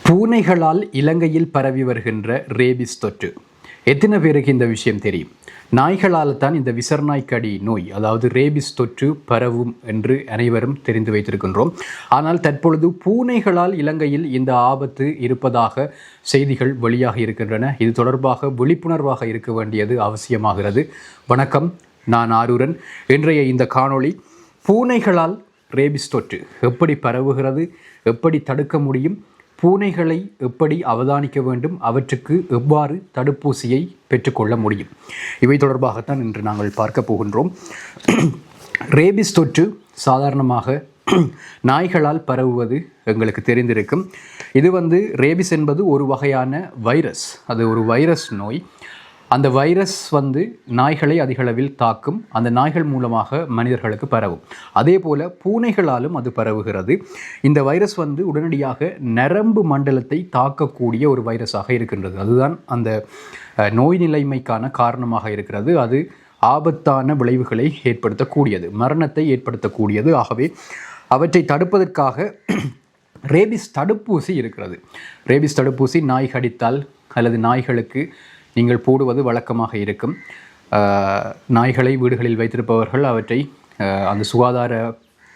பூனைகளால் இலங்கையில் பரவி வருகின்ற ரேபிஸ் தொற்று எத்தனை பேருக்கு இந்த விஷயம் தெரியும்? நாய்களால் தான் இந்த விசர்நாய்க்கடி நோய், அதாவது ரேபிஸ் தொற்று பரவும் என்று அனைவரும் தெரிந்து வைத்திருக்கின்றோம். ஆனால் தற்பொழுது பூனைகளால் இலங்கையில் இந்த ஆபத்து இருப்பதாக செய்திகள் வெளியாக இருக்கின்றன. இது தொடர்பாக விழிப்புணர்வாக இருக்க வேண்டியது அவசியமாகிறது. வணக்கம், நான் ஆரூரன். இன்றைய இந்த காணொளி பூனைகளால் ரேபிஸ் தொற்று எப்படி பரவுகிறது, எப்படி தடுக்க முடியும், பூனைகளை எப்படி அவதானிக்க வேண்டும், அவற்றுக்கு எவ்வாறு தடுப்பூசியை பெற்றுக்கொள்ள முடியும், இவை தொடர்பாகத்தான் இன்று நாங்கள் பார்க்க போகின்றோம். ரேபிஸ் தொற்று சாதாரணமாக நாய்களால் பரவுவது எங்களுக்கு தெரிந்திருக்கும். இது ரேபிஸ் என்பது ஒரு வகையான வைரஸ். அது ஒரு வைரஸ் நோய். அந்த வைரஸ் நாய்களை அதிகளவில் தாக்கும். அந்த நாய்கள் மூலமாக மனிதர்களுக்கு பரவும். அதே போல் பூனைகளாலும் அது பரவுகிறது. இந்த வைரஸ் உடனடியாக நரம்பு மண்டலத்தை தாக்கக்கூடிய ஒரு வைரஸாக இருக்கின்றது. அதுதான் அந்த நோய் நிலைமைக்கான காரணமாக இருக்கிறது. அது ஆபத்தான விளைவுகளை ஏற்படுத்தக்கூடியது, மரணத்தை ஏற்படுத்தக்கூடியது. ஆகவே அவற்றை தடுப்பதற்காக ரேபிஸ் தடுப்பூசி இருக்கிறது. ரேபிஸ் தடுப்பூசி நாய் கடித்தால் அல்லது நாய்களுக்கு நீங்கள் போடுவது வழக்கமாக இருக்கும். நாய்களை வீடுகளில் வைத்திருப்பவர்கள் அவற்றை அந்த சுகாதார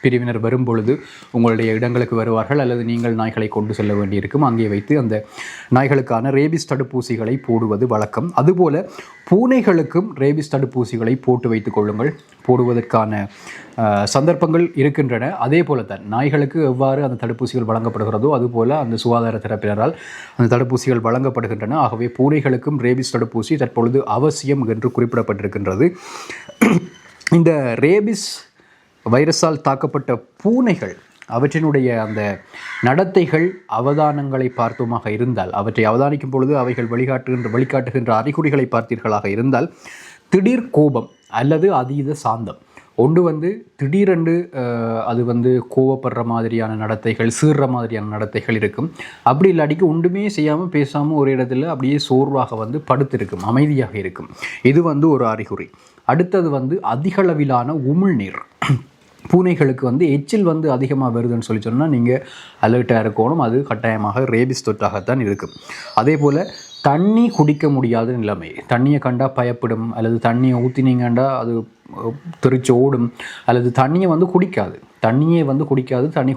பிரிவினர் வரும்பொழுது உங்களுடைய இடங்களுக்கு வருவார்கள், அல்லது நீங்கள் நாய்களை கொண்டு செல்ல வேண்டியிருக்கும். அங்கே வைத்து அந்த நாய்களுக்கான ரேபிஸ் தடுப்பூசிகளை போடுவது வழக்கம். அதுபோல் பூனைகளுக்கும் ரேபிஸ் தடுப்பூசிகளை போட்டு வைத்துக் கொள்ளுங்கள். போடுவதற்கான சந்தர்ப்பங்கள் இருக்கின்றன. அதே போல தான் நாய்களுக்கு எவ்வாறு அந்த தடுப்பூசிகள் வழங்கப்படுகிறதோ அதுபோல் அந்த சுகாதார தரப்பினரால் அந்த தடுப்பூசிகள் வழங்கப்படுகின்றன. ஆகவே பூனைகளுக்கும் ரேபிஸ் தடுப்பூசி தற்பொழுது அவசியம் என்று குறிப்பிடப்பட்டிருக்கின்றது. இந்த ரேபிஸ் வைரஸால் தாக்கப்பட்ட பூனைகள் அவற்றினுடைய அந்த நடத்தைகள், அவதானங்களை பார்த்தோமாக இருந்தால், அவற்றை அவதானிக்கும் பொழுது அவைகள் வழிகாட்டுகின்ற அறிகுறிகளை பார்த்தீர்களாக இருந்தால், திடீர் கோபம் அல்லது அதீத சாந்தம் ஒன்று திடீரென்று அது கோவப்படுற மாதிரியான நடத்தைகள், சீர்ற மாதிரியான நடத்தைகள் இருக்கும். அப்படி இல்லாட்டிக்கு ஒன்றுமே செய்யாமல் பேசாமல் ஒரு இடத்துல அப்படியே சோர்வாக படுத்திருக்கும், அமைதியாக இருக்கும். இது ஒரு அறிகுறி. அடுத்தது அதிகளவிலான உமிழ்நீர். பூனைகளுக்கு எச்சில் அதிகமாக வருதுன்னு சொல்லி சொன்னால் நீங்கள் அலர்ட்டாக இருக்கணும். அது கட்டாயமாக ரேபிஸ் தொற்றாகத்தான் இருக்கும். அதே போல் தண்ணி குடிக்க முடியாத நிலைமை. தண்ணியை கண்டா பயப்படும், அல்லது தண்ணியை ஊற்றினீங்கண்டா அது தெரிச்சு ஓடும், அல்லது தண்ணியை குடிக்காது. தண்ணி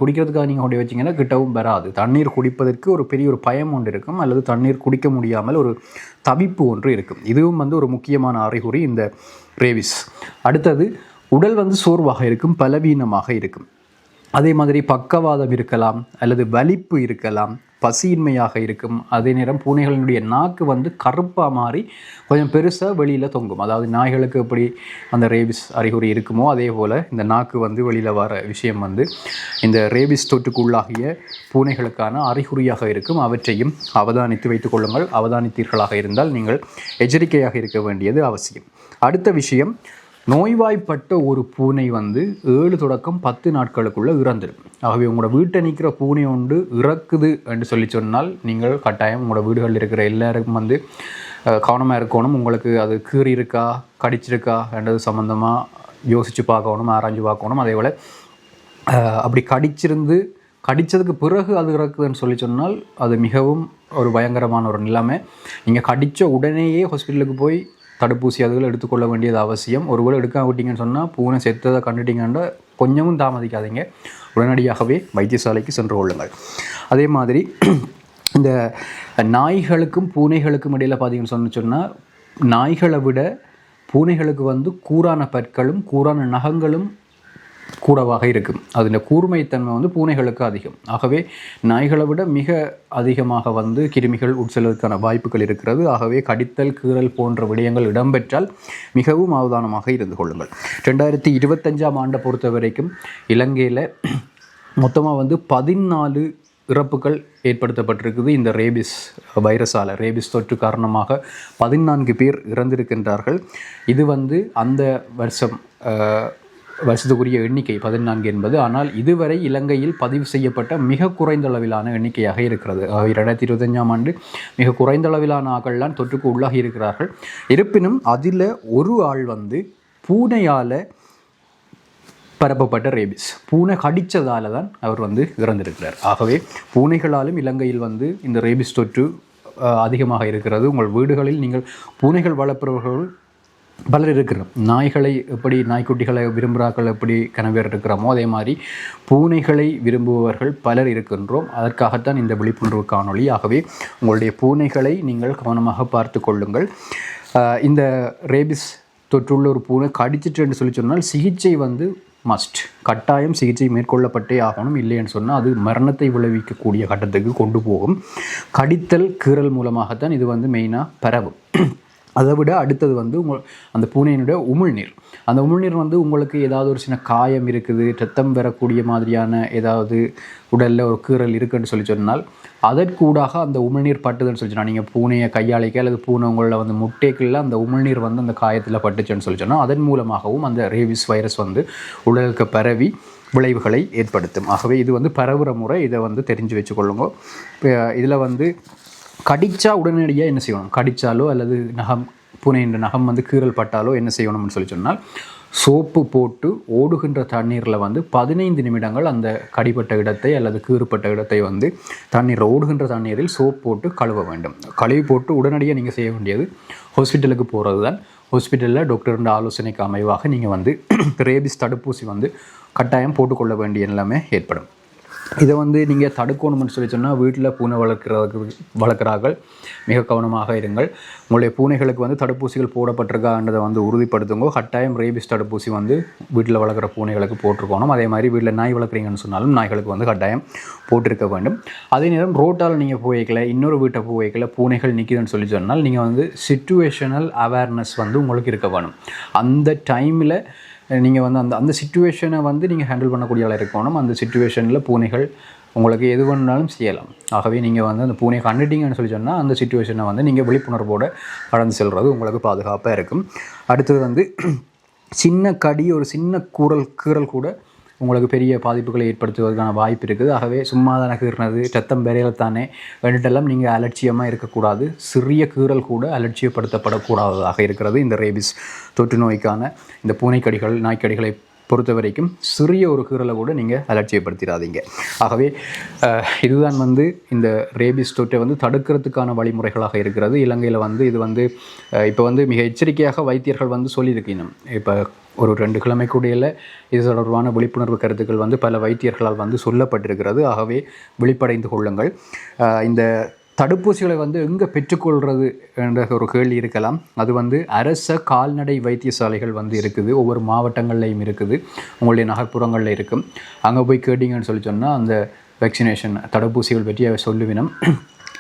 குடிக்கிறதுக்காக நீங்கள் கொண்டு வச்சிங்கன்னா கிட்டவும் வராது. தண்ணீர் குடிப்பதற்கு ஒரு பெரிய ஒரு பயம் ஒன்று இருக்கும், அல்லது தண்ணீர் குடிக்க முடியாமல் ஒரு தவிப்பு ஒன்று இருக்கும். இதுவும் ஒரு முக்கியமான அறிகுறி இந்த ரேபிஸ். அடுத்தது உடல் சோர்வாக இருக்கும், பலவீனமாக இருக்கும். அதே மாதிரி பக்கவாதம் இருக்கலாம், அல்லது வலிப்பு இருக்கலாம், பசியின்மையாக இருக்கும். அதே நேரம் பூனைகளினுடைய நாக்கு கருப்பாக மாறி கொஞ்சம் பெருசாக வெளியில் தொங்கும். அதாவது நாய்களுக்கு எப்படி அந்த ரேபிஸ் அறிகுறி இருக்குமோ அதே போல் இந்த நாக்கு வெளியில் வர விஷயம் இந்த ரேபிஸ் தொற்றுக்குள்ளாகிய பூனைகளுக்கான அறிகுறியாக இருக்கும். அவற்றையும் அவதானித்து வைத்துக் கொள்ளுங்கள். அவதானித்தீர்களாக இருந்தால் நீங்கள் எச்சரிக்கையாக இருக்க வேண்டியது அவசியம். அடுத்த விஷயம், நோய்வாய்ப்பட்ட ஒரு பூனை 7 தொடக்கம் 10 நாட்களுக்குள்ளே இறந்துடும். ஆகவே உங்களோட வீட்டை நிற்கிற பூனை ஒன்று இறக்குது என்று சொன்னால் நீங்கள் கட்டாயம் உங்களோட வீடுகளில் இருக்கிற எல்லாருக்கும் கவனமாக இருக்கணும். உங்களுக்கு அது கீறி இருக்கா, கடிச்சிருக்கா என்றது சம்மந்தமாக யோசித்து பார்க்கணும், ஆராய்ஞ்சு பார்க்கணும். அதே போல் அப்படி கடித்ததுக்கு பிறகு அது இறக்குதுன்னு சொன்னால் அது மிகவும் ஒரு பயங்கரமான ஒரு நிலைமை. நீங்கள் கடித்த உடனேயே ஹாஸ்பிட்டலுக்கு போய் தடுப்பூசி அதுகளை எடுத்துக்கொள்ள வேண்டியது அவசியம். ஒருவேளை எடுக்காம விட்டீங்கன்னு சொன்னால் பூனை செத்ததை கண்டுட்டீங்கன்னா கொஞ்சமும் தாமதிக்காதீங்க, உடனடியாகவே வைத்தியசாலைக்கு சென்று கொள்ளுங்கள். அதே மாதிரி இந்த நாய்களுக்கும் பூனைகளுக்கும் இடையில் பார்த்தீங்கன்னு சொன்னால் நாய்களை விட பூனைகளுக்கு கூரான பற்களும் கூரான நகங்களும் கூடவாக இருக்கும். அதில் கூர்மைத்தன்மை பூனைகளுக்கு அதிகம். ஆகவே நாய்களை விட மிக அதிகமாக கிருமிகள் உட்செல்வதற்கான வாய்ப்புகள் இருக்கிறது. ஆகவே கடித்தல், கீறல் போன்ற விடயங்கள் இடம்பெற்றால் மிகவும் அவதானமாக இருந்து கொள்ளுங்கள். 2025ஆம் ஆண்டை பொறுத்த வரைக்கும் இலங்கையில் மொத்தமாக 14 இறப்புகள் ஏற்படுத்தப்பட்டிருக்குது. இந்த ரேபிஸ் வைரஸால், ரேபிஸ் தொற்று காரணமாக 14 பேர் இறந்திருக்கின்றார்கள். இது அந்த வருஷத்துக்குரிய எண்ணிக்கை 14 என்பது. ஆனால் இதுவரை இலங்கையில் பதிவு செய்யப்பட்ட மிக குறைந்த அளவிலான எண்ணிக்கையாக இருக்கிறது. 2025ஆம் ஆண்டு மிக குறைந்த அளவிலான ஆக்கள்லாம் தொற்றுக்கு உள்ளாகி இருக்கிறார்கள். இருப்பினும் அதில் ஒரு ஆள் பூனையால் பரப்பப்பட்ட ரேபிஸ். பூனை கடித்ததால் தான் அவர் வந்து இறந்திருக்கிறார். ஆகவே பூனைகளாலும் இலங்கையில் வந்து இந்த ரேபிஸ் தொற்று அதிகமாக இருக்கிறது. உங்கள் வீடுகளில் நீங்கள் பூனைகள் வளர்ப்பவர்கள் பலர் இருக்கிறோம். நாய்களை எப்படி நாய்க்குட்டிகளை விரும்புகிறார்கள் எப்படி கனவேர் இருக்கிறோமோ அதே மாதிரி பூனைகளை விரும்புபவர்கள் பலர் இருக்கின்றோம். அதற்காகத்தான் இந்த விழிப்புணர்வு காணொளி. ஆகவே உங்களுடைய பூனைகளை நீங்கள் கவனமாக பார்த்து கொள்ளுங்கள். இந்த ரேபிஸ் தொற்றுள்ள ஒரு பூனை கடிச்சிட்டு என்று சொல்லி சொன்னால் சிகிச்சை வந்து மஸ்ட், கட்டாயம் சிகிச்சை மேற்கொள்ளப்பட்டே ஆகணும். இல்லைன்னு சொன்னால் அது மரணத்தை விளைவிக்கக்கூடிய கட்டத்துக்கு கொண்டு போகும். கடித்தல் கீறல் மூலமாகத்தான் இது வந்து மெயினாக பரவும். அதை விட அடுத்தது வந்து அந்த பூனையினுடைய உமிழ்நீர். அந்த உமிழ்நீர் வந்து உங்களுக்கு ஏதாவது ஒரு சின்ன காயம் இருக்குது, ரத்தம் வரக்கூடிய மாதிரியான ஏதாவது உடலில் ஒரு கீறல் இருக்குன்னு சொல்லி சொன்னால் அதற்கூடாக அந்த உமிழ்நீர் பட்டுதுன்னு சொல்லி சொன்னால் நீங்கள் பூனையை கையாளிக்க அல்லது பூனை உங்களில் வந்து முட்டைக்குள்ள அந்த உமிழ்நீர் வந்து அந்த காயத்தில் பட்டுச்சுன்னு சொல்லி சொன்னால் அதன் மூலமாகவும் அந்த ரேபிஸ் வைரஸ் வந்து உடலுக்கு பரவி விளைவுகளை ஏற்படுத்தும். ஆகவே இது வந்து பரவுற முறை, இதை வந்து தெரிஞ்சு வச்சுக்கொள்ளுங்க. இதில் வந்து கடித்தா உடனடியாக என்ன செய்யணும், கடித்தாலோ அல்லது பூனையின் நகம் வந்து கீறல் பட்டாலோ என்ன செய்யணும்னு சொல்லி சொன்னால் சோப்பு போட்டு ஓடுகின்ற தண்ணீரில் வந்து 15 நிமிடங்கள் அந்த கடிப்பட்ட இடத்தை அல்லது கீறுப்பட்ட இடத்தை வந்து தண்ணீரில் ஓடுகின்ற தண்ணீரில் சோப்பு போட்டு கழுவ வேண்டும். கழுவி போட்டு உடனடியாக நீங்கள் செய்ய வேண்டியது ஹாஸ்பிட்டலுக்கு போகிறது தான். ஹாஸ்பிட்டலில் டாக்டருடைய ஆலோசனைக்கு அமைவாக நீங்கள் வந்து ரேபிஸ் தடுப்பூசி வந்து கட்டாயம் போட்டுக்கொள்ள வேண்டிய நிலைமை ஏற்படும். இதை வந்து நீங்கள் தடுக்கணும்னு சொல்லி சொன்னால் வீட்டில் பூனை வளர்க்குறார்கள் மிக கவனமாக இருங்கள். உங்களுடைய பூனைகளுக்கு வந்து தடுப்பூசிகள் போடப்பட்டிருக்கான்றதை வந்து உறுதிப்படுத்துங்க. கட்டாயம் ரேபிஸ் தடுப்பூசி வந்து வீட்டில் வளர்க்குற பூனைகளுக்கு போட்டிருக்கணும். அதே மாதிரி வீட்டில் நாய் வளர்க்குறீங்கன்னு சொன்னாலும் நாய்களுக்கு வந்து கட்டாயம் போட்டிருக்க வேண்டும். அதே நேரம் ரோட்டால் நீங்கள் போய்க்கல, இன்னொரு வீட்டை போய்க்கல, பூனைகள் நிற்கிதுன்னு சொல்லி சொன்னால் நீங்கள் வந்து சிச்சுவேஷனல் அவேர்னஸ் வந்து உங்களுக்கு இருக்க வேணும். அந்த டைமில் நீங்கள் வந்து அந்த சிச்சுவேஷனை வந்து நீங்கள் ஹேண்டில் பண்ணக்கூடிய ஆளாக இருக்கணும். அந்த சிச்சுவேஷனில் பூனைகள் உங்களுக்கு எது வேணுனாலும் செய்யலாம். ஆகவே நீங்கள் வந்து அந்த பூனையை கண்டுட்டீங்கன்னு சொல்லி சொன்னால் அந்த சிச்சுவேஷனை வந்து நீங்கள் விழிப்புணர்வோடு கடந்து செல்வது உங்களுக்கு பாதுகாப்பாக இருக்கும். அடுத்தது வந்து சின்ன கடி, ஒரு சின்ன கீறல் கூட உங்களுக்கு பெரிய பாதிப்புகளை ஏற்படுத்துவதற்கான வாய்ப்பு இருக்குது. ஆகவே சும்மா தானே கீறினது, ரத்தம் பெறையில் தானே வேண்டிட்டெல்லாம் நீங்கள் அலட்சியமாக இருக்கக்கூடாது. சிறிய கீறல் கூட அலட்சியப்படுத்தப்படக்கூடாததாக இருக்கிறது. இந்த ரேபிஸ் தொற்று நோய்க்கான இந்த பூனைக்கடிகள் நாய்க்கடிகளை பொறுத்த வரைக்கும் சிறிய ஒரு கீறலை கூட நீங்கள் அலட்சியப்படுத்திடாதீங்க. ஆகவே இதுதான் வந்து இந்த ரேபிஸ் தொற்றை வந்து தடுக்கிறதுக்கான வழிமுறைகளாக இருக்கிறது. இலங்கையில் வந்து இது வந்து இப்போ வந்து மிக எச்சரிக்கையாக வைத்தியர்கள் வந்து சொல்லியிருக்கணும். இப்போ ஒரு 2 கிழமைக்குடியில் இது தொடர்பான விழிப்புணர்வு கருத்துக்கள் வந்து பல வைத்தியர்களால் வந்து சொல்லப்பட்டிருக்கிறது. ஆகவே விழிப்படைந்து கொள்ளுங்கள். இந்த தடுப்பூசிகளை வந்து எங்கே பெற்றுக்கொள்வது என்ற ஒரு கேள்வி இருக்கலாம். அது வந்து அரச கால்நடை வைத்தியசாலைகள் வந்து இருக்குது, ஒவ்வொரு மாவட்டங்கள்லையும் இருக்குது, உங்களுடைய நகர்ப்புறங்களில் இருக்கும். அங்கே போய் கேட்டிங்கன்னு சொல்லி சொன்னால் அந்த வேக்சினேஷன் தடுப்பூசிகள் பற்றி சொல்லுவினம்.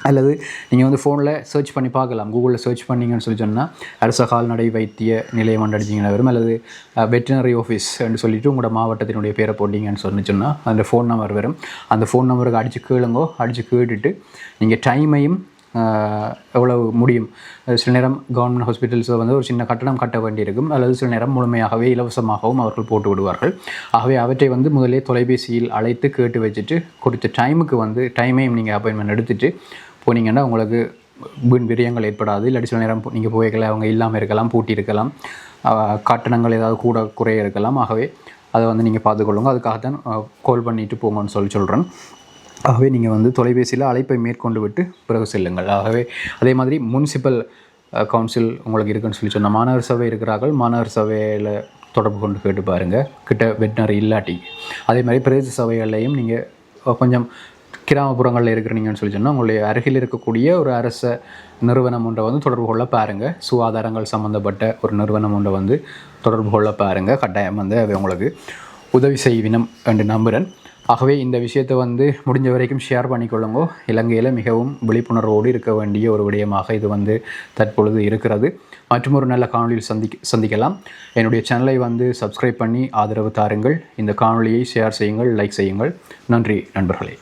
அல்லது நீங்கள் வந்து ஃபோனில் சர்ச் பண்ணி பார்க்கலாம். கூகுளில் சர்ச் பண்ணிங்கன்னு சொல்லி சொன்னால் அரச கால்நடை வைத்திய நிலையம் அடிச்சிங்கன்னா வரும். அல்லது வெட்டினரி ஆஃபீஸ் என்று சொல்லிவிட்டு உங்களோட மாவட்டத்தினுடைய பேரை போட்டிங்கன்னு சொன்னால் அந்த ஃபோன் நம்பர் வரும். அந்த ஃபோன் நம்பருக்கு அடித்து கேளுங்கோ. அடித்து கேட்டுட்டு நீங்கள் டைமையும் எவ்வளவு முடியும். சில நேரம் கவர்மெண்ட் ஹாஸ்பிட்டல்ஸில் வந்து ஒரு சின்ன கட்டணம் கட்ட வேண்டியிருக்கும். அல்லது சில நேரம் முழுமையாகவே இலவசமாகவும் அவர்கள் போட்டு விடுவார்கள். ஆகவே அவற்றை வந்து முதலே தொலைபேசியில் அழைத்து கேட்டு வச்சுட்டு குறித்த டைமுக்கு வந்து டைமையும் நீங்கள் அப்பாயின்மெண்ட் எடுத்துகிட்டு போனீங்கன்னா உங்களுக்கு வீண் விரயங்கள் ஏற்படாது. இல்லாட்டி சில நேரம் நீங்கள் போய்க்கல அவங்க இல்லாமல் இருக்கலாம், பூட்டி இருக்கலாம், கட்டணங்கள் ஏதாவது கூட குறைய இருக்கலாம். ஆகவே அதை வந்து நீங்கள் பார்த்துக்கொள்ளுங்க. அதுக்காகத்தான் கால் பண்ணிவிட்டு போங்கன்னு சொல்கிறேன். ஆகவே நீங்கள் வந்து தொலைபேசியில் அழைப்பை மேற்கொண்டு விட்டு பிறகு செல்லுங்கள். ஆகவே அதே மாதிரி முனிசிபல் கவுன்சில் உங்களுக்கு இருக்குன்னு சொல்லி சொன்னால் மாநகர சபை இருக்கிறார்கள். மாநகர சபையில் தொடர்பு கொண்டு கேட்டு பாருங்கள், கிட்ட வெட்டினரி இல்லாட்டி. அதே மாதிரி பிரதேச சபைகள்லையும் நீங்கள் கொஞ்சம் கிராமப்புறங்களில் இருக்கிறீங்கன்னு சொல்லி சொன்னால் உங்களுடைய அருகில் இருக்கக்கூடிய ஒரு அரச நிறுவனம் ஒன்றை வந்து தொடர்பு கொள்ள பாருங்கள். சுகாதாரங்கள் சம்மந்தப்பட்ட ஒரு நிறுவனம் ஒன்றை வந்து தொடர்பு கொள்ள பாருங்கள். கட்டாயம் வந்து அவை உங்களுக்கு உதவி செய்வினம் என்று நம்புகிறேன். ஆகவே இந்த விஷயத்தை வந்து முடிஞ்ச வரைக்கும் ஷேர் பண்ணிக்கொள்ளுங்க. இலங்கையில் மிகவும் விழிப்புணர்வோடு இருக்க வேண்டிய ஒரு விடயமாக இது வந்து தற்பொழுது இருக்கிறது. மற்றும் ஒரு நல்ல காணொலியில் சந்திக்கலாம். என்னுடைய சேனலை வந்து சப்ஸ்கிரைப் பண்ணி ஆதரவு தாருங்கள். இந்த காணொலியை ஷேர் செய்யுங்கள், லைக் செய்யுங்கள். நன்றி நண்பர்களே.